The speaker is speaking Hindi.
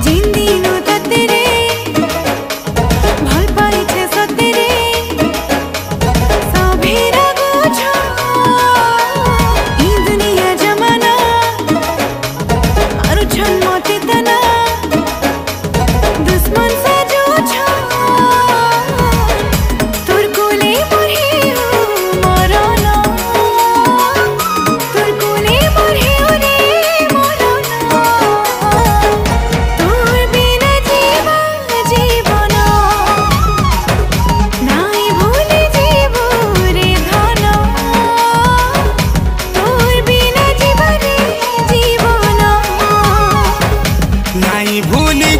जिंदीनु ततेरे भल पाइछे सतेरे सभीरा गोछ ई दुनिया जमाना आरु छन मते तना दुश्मन से जो छ तोर कोले मोरे मरना तोर कोले मोरे रे मरना तोर बिना जीवन नाई भूले जीव रे धन तोर बिना जीवन नाई भूले